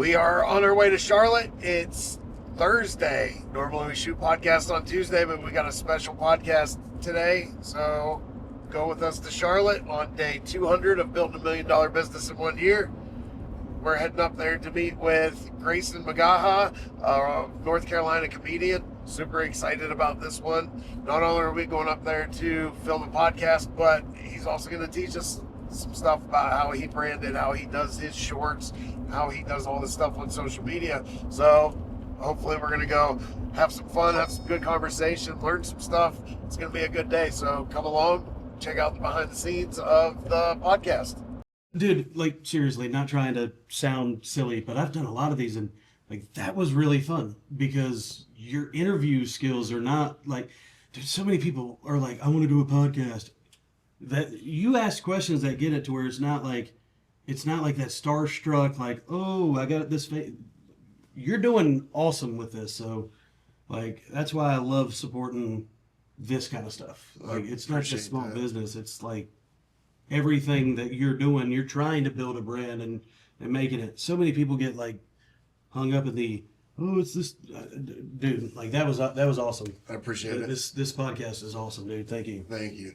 We are on our way to Charlotte. It's Thursday. Normally we shoot podcasts on Tuesday, but we got a special podcast today. So go with us to Charlotte on day 200 of building $1 million business in 1 year. We're heading up there to meet with Graeson McGaha, a North Carolina comedian. Super excited about this one. Not only are we going up there to film a podcast, but he's also going to teach us some stuff about how he branded, how he does his shorts, how he does all this stuff on social media. So hopefully we're going to go have some fun, have some good conversation, learn some stuff. It's going to be a good day. So come along, check out the behind the scenes of the podcast. Dude, like, seriously, not trying to sound silly, but I've done a lot of these, and like that was really fun because your interview skills are not like, dude, so many people are like, I want to do a podcast. That you ask questions that get it to where it's not like that starstruck, like, oh, I got this you're doing awesome with this. So like that's why I love supporting this kind of stuff. Like it's not just small business, it's like everything that you're doing, you're trying to build a brand and making it. So many people get like hung up in the, oh, it's this dude. Like that was awesome. I appreciate it. This podcast is awesome, dude. Thank you. Thank you.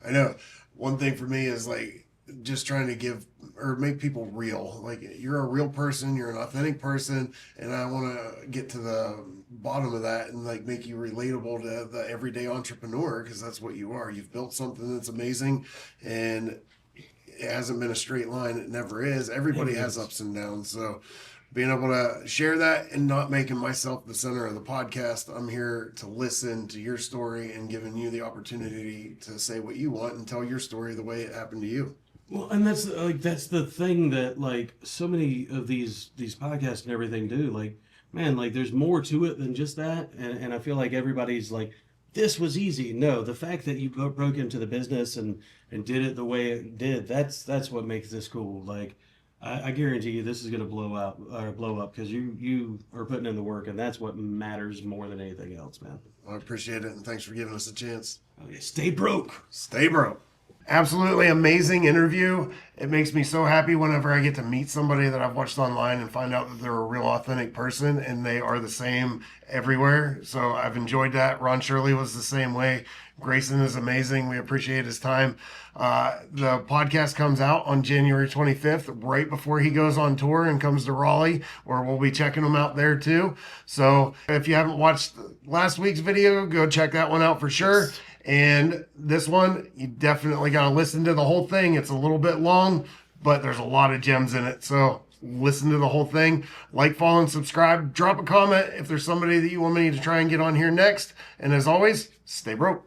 I know one thing for me is like just trying to give or make people real. Like you're a real person, you're an authentic person, and I want to get to the bottom of that and like make you relatable to the everyday entrepreneur, because that's what you are. You've built something that's amazing, and it hasn't been a straight line. It never is. Everybody has ups and downs. So being able to share that and not making myself the center of the podcast, I'm here to listen to your story and giving you the opportunity to say what you want and tell your story the way it happened to you. Well, and that's the thing that like so many of these podcasts and everything do. Like, man, like there's more to it than just that. And I feel like everybody's like, this was easy. No, the fact that you broke into the business and did it the way it did, that's what makes this cool. Like, I guarantee you this is going to blow up because you are putting in the work, and that's what matters more than anything else, man. I appreciate it, and thanks for giving us a chance. Okay, stay broke. Stay broke. Absolutely amazing interview. It makes me so happy whenever I get to meet somebody that I've watched online and find out that they're a real authentic person and they are the same everywhere. So I've enjoyed that. Ron Shirley was the same way. Graeson is amazing. We appreciate his time. The podcast comes out on January 25th, right before he goes on tour and comes to Raleigh, where we'll be checking him out there too. So if you haven't watched last week's video, go check that one out for sure. Yes. And this one, you definitely got to listen to the whole thing. It's a little bit long, but there's a lot of gems in it. So listen to the whole thing. Like, follow, and subscribe. Drop a comment if there's somebody that you want me to try and get on here next. And as always, stay broke.